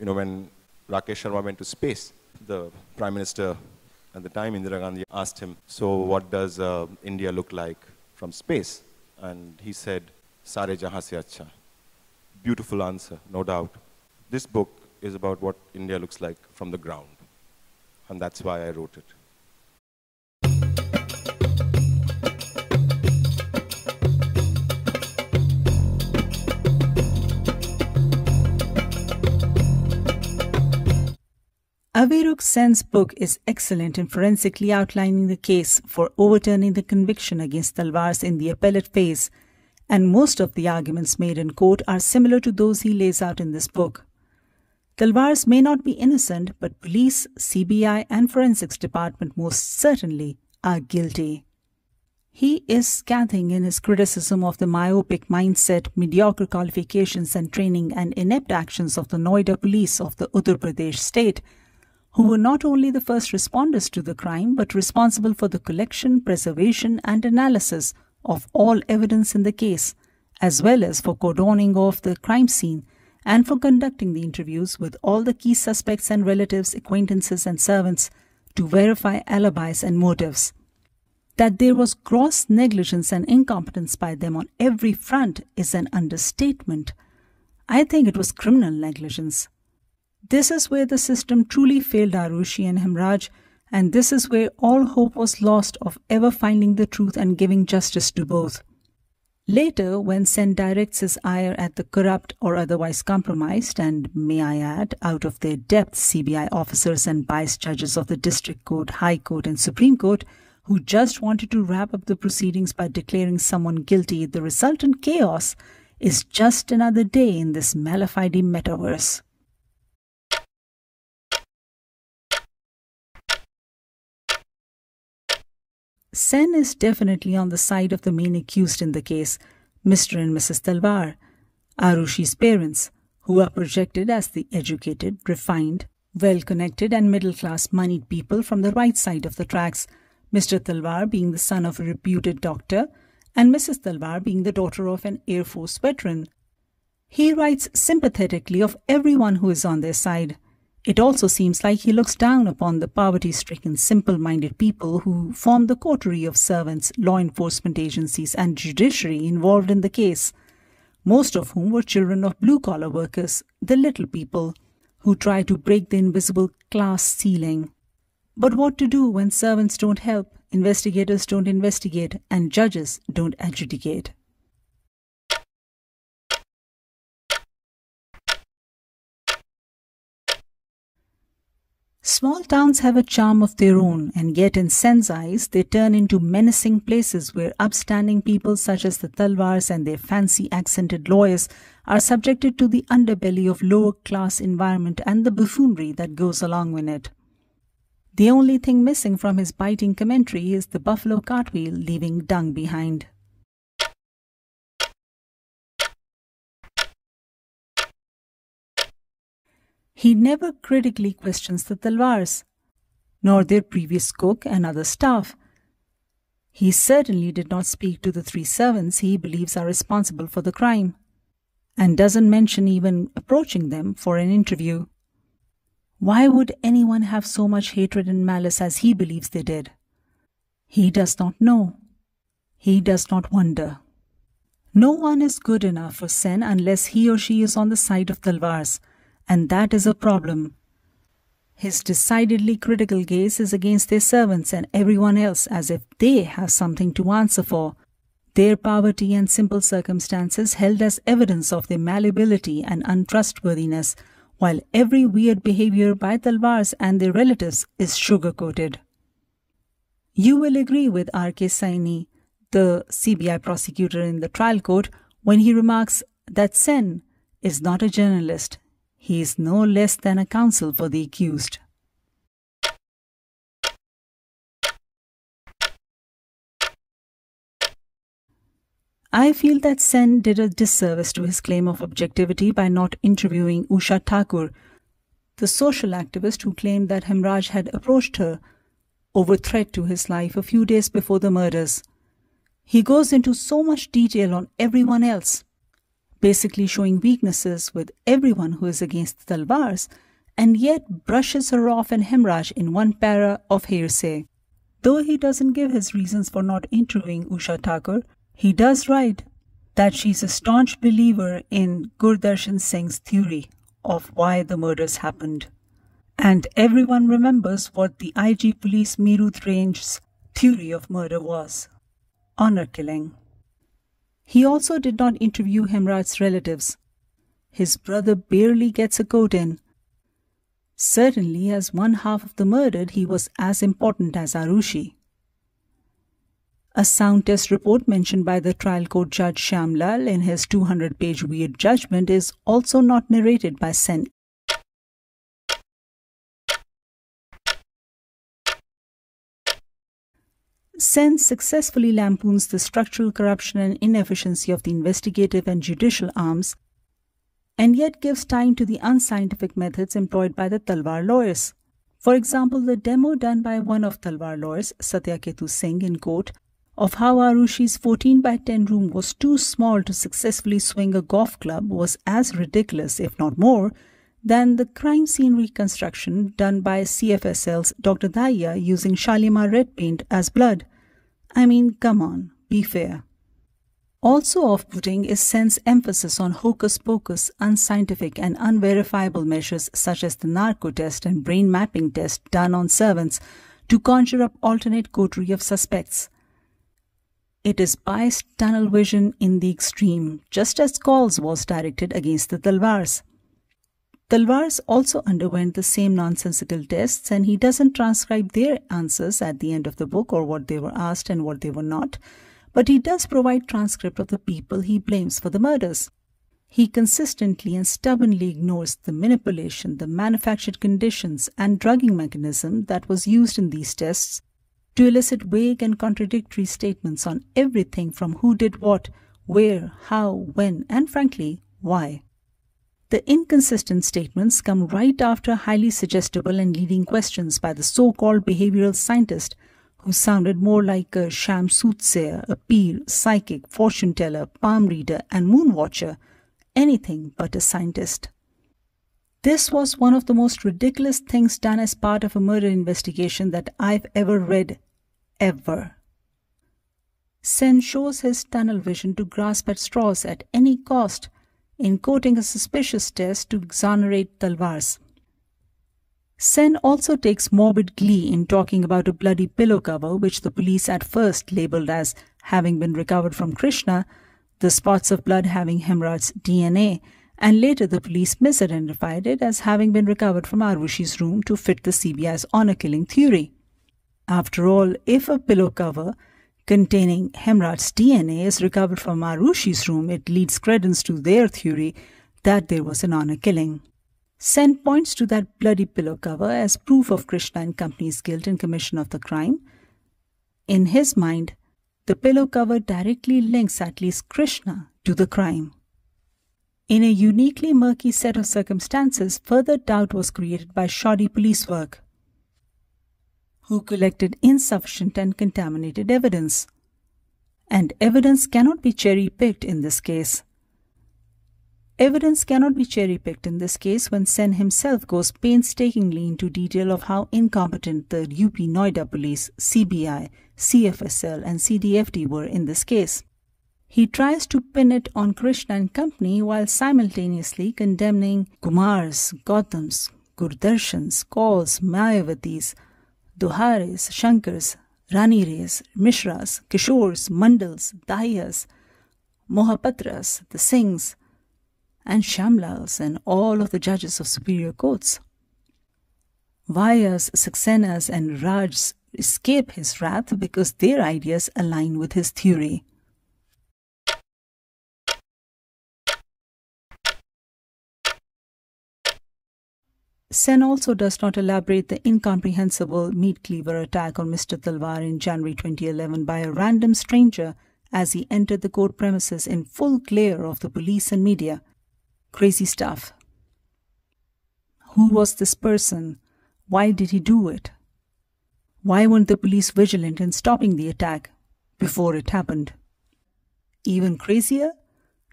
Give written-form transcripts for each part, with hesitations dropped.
when Rakesh Sharma went to space, the Prime Minister at the time, Indira Gandhi, asked him, so what does India look like from space? And he said, Sare jahan se acha. Beautiful answer, no doubt. This book is about what India looks like from the ground. And that's why I wrote it. Avirook Sen's book is excellent in forensically outlining the case for overturning the conviction against Talwars in the appellate phase, and most of the arguments made in court are similar to those he lays out in this book. Talwars may not be innocent, but police, CBI and forensics department most certainly are guilty. He is scathing in his criticism of the myopic mindset, mediocre qualifications and training and inept actions of the Noida police of the Uttar Pradesh state, who were not only the first responders to the crime but responsible for the collection, preservation and analysis of all evidence in the case, as well as for cordoning off the crime scene and for conducting the interviews with all the key suspects and relatives, acquaintances and servants to verify alibis and motives. That there was gross negligence and incompetence by them on every front is an understatement. I think it was criminal negligence. This is where the system truly failed Aarushi and Hemraj, and this is where all hope was lost of ever finding the truth and giving justice to both. Later, when Sen directs his ire at the corrupt or otherwise compromised, and may I add, out of their depth CBI officers and biased judges of the District Court, High Court and Supreme Court, who just wanted to wrap up the proceedings by declaring someone guilty, the resultant chaos is just another day in this malafide metaverse. Sen is definitely on the side of the main accused in the case, Mr. and Mrs. Talwar, Aarushi's parents, who are projected as the educated, refined, well-connected and middle-class moneyed people from the right side of the tracks, Mr. Talwar being the son of a reputed doctor and Mrs. Talwar being the daughter of an Air Force veteran. He writes sympathetically of everyone who is on their side. It also seems like he looks down upon the poverty-stricken, simple-minded people who form the coterie of servants, law enforcement agencies and judiciary involved in the case, most of whom were children of blue-collar workers, the little people, who try to break the invisible class ceiling. But what to do when servants don't help, investigators don't investigate, and judges don't adjudicate? Small towns have a charm of their own, and yet in Sen's eyes they turn into menacing places where upstanding people such as the Talwars and their fancy accented lawyers are subjected to the underbelly of lower-class environment and the buffoonery that goes along with it. The only thing missing from his biting commentary is the buffalo cartwheel leaving dung behind. He never critically questions the Talwars, nor their previous cook and other staff. He certainly did not speak to the 3 servants he believes are responsible for the crime, and doesn't mention even approaching them for an interview. Why would anyone have so much hatred and malice as he believes they did? He does not know. He does not wonder. No one is good enough for Sen unless he or she is on the side of Talwars, and that is a problem. His decidedly critical gaze is against their servants and everyone else as if they have something to answer for, their poverty and simple circumstances held as evidence of their malleability and untrustworthiness, while every weird behavior by Talwars and their relatives is sugar-coated. You will agree with R.K. Saini, the CBI prosecutor in the trial court, when he remarks that Sen is not a journalist. He is no less than a counsel for the accused. I feel that Sen did a disservice to his claim of objectivity by not interviewing Usha Thakur, the social activist who claimed that Hemraj had approached her over threat to his life a few days before the murders. He goes into so much detail on everyone else, basically showing weaknesses with everyone who is against the Talwars, and yet brushes her off and Hemraj in one para of hearsay. Though he doesn't give his reasons for not interviewing Usha Thakur, he does write that she's a staunch believer in Gurdarshan Singh's theory of why the murders happened. And everyone remembers what the IG Police Meerut Range's theory of murder was: honor killing. He also did not interview Hemraj's relatives. His brother barely gets a quote in. Certainly, as one half of the murdered, he was as important as Aarushi. A sound test report mentioned by the trial court judge Shyamlal in his 200-page weird judgment is also not narrated by Sen. Sen successfully lampoons the structural corruption and inefficiency of the investigative and judicial arms, and yet gives time to the unscientific methods employed by the Talwar lawyers. For example, the demo done by one of Talwar lawyers, Satyaketu Singh, in court, of how Aarushi's 14 by 10 room was too small to successfully swing a golf club was as ridiculous, if not more, than the crime scene reconstruction done by CFSL's Dr. Daya using Shalimar red paint as blood. I mean, come on, be fair. Also off-putting is Sen's emphasis on hocus-pocus, unscientific and unverifiable measures such as the narco test and brain mapping test done on servants to conjure up alternate coterie of suspects. It is biased tunnel vision in the extreme, just as Calls was directed against the Talwars. Talwars also underwent the same nonsensical tests, and he doesn't transcribe their answers at the end of the book or what they were asked and what they were not, but he does provide transcript of the people he blames for the murders. He consistently and stubbornly ignores the manipulation, the manufactured conditions and drugging mechanism that was used in these tests to elicit vague and contradictory statements on everything from who did what, where, how, when, and frankly, why. The inconsistent statements come right after highly suggestible and leading questions by the so-called behavioral scientist, who sounded more like a sham soothsayer, a peer, psychic, fortune teller, palm reader, and moon watcher, anything but a scientist. This was one of the most ridiculous things done as part of a murder investigation that I've ever read, ever. Sen shows his tunnel vision to grasp at straws at any cost in quoting a suspicious test to exonerate Talwars. Sen also takes morbid glee in talking about a bloody pillow cover which the police at first labelled as having been recovered from Krishna, the spots of blood having Hemraj's DNA, and later the police misidentified it as having been recovered from Aarushi's room to fit the CBI's honor-killing theory. After all, if a pillow cover containing Hemraj's DNA is recovered from Aarushi's room, it leads credence to their theory that there was an honor killing. Sen points to that bloody pillow cover as proof of Krishna and company's guilt in commission of the crime. In his mind, the pillow cover directly links at least Krishna to the crime. In a uniquely murky set of circumstances, further doubt was created by shoddy police work, who collected insufficient and contaminated evidence. And evidence cannot be cherry-picked in this case. Evidence cannot be cherry-picked in this case when Sen himself goes painstakingly into detail of how incompetent the UP Noida police, CBI, CFSL and CDFD were in this case. He tries to pin it on Krishna and company while simultaneously condemning Kumars, Gautams, Gurdarshans, Kauls, Mayavatis, Duhares, Shankars, Ranires, Mishras, Kishores, Mandals, Dayas, Mohapatras, the Singhs, and Shamlals and all of the judges of superior courts. Vayas, Saksenas and Rajs escape his wrath because their ideas align with his theory. Sen also does not elaborate the incomprehensible meat cleaver attack on Mr. Talwar in January 2011 by a random stranger as he entered the court premises in full glare of the police and media. Crazy stuff. Who was this person? Why did he do it? Why weren't the police vigilant in stopping the attack before it happened? Even crazier,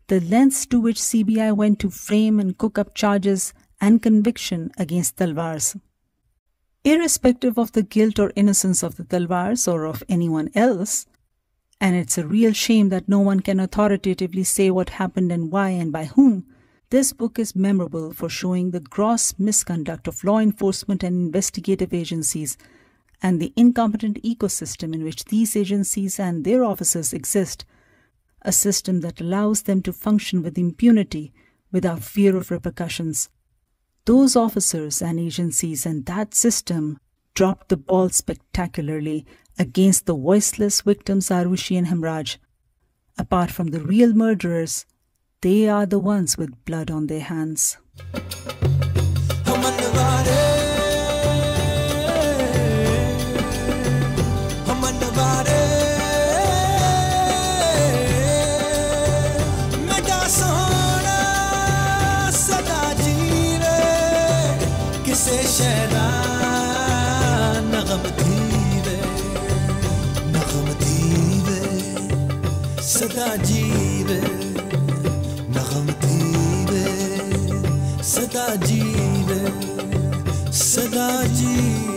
the lengths to which CBI went to frame and cook up charges and conviction against Talwars. Irrespective of the guilt or innocence of the Talwars or of anyone else, and it's a real shame that no one can authoritatively say what happened and why and by whom, this book is memorable for showing the gross misconduct of law enforcement and investigative agencies and the incompetent ecosystem in which these agencies and their officers exist, a system that allows them to function with impunity without fear of repercussions. Those officers and agencies and that system dropped the ball spectacularly against the voiceless victims Aarushi and Hemraj. Apart from the real murderers, they are the ones with blood on their hands. सदा जीवे नगम थीवे सदा जीवे सदा जीवे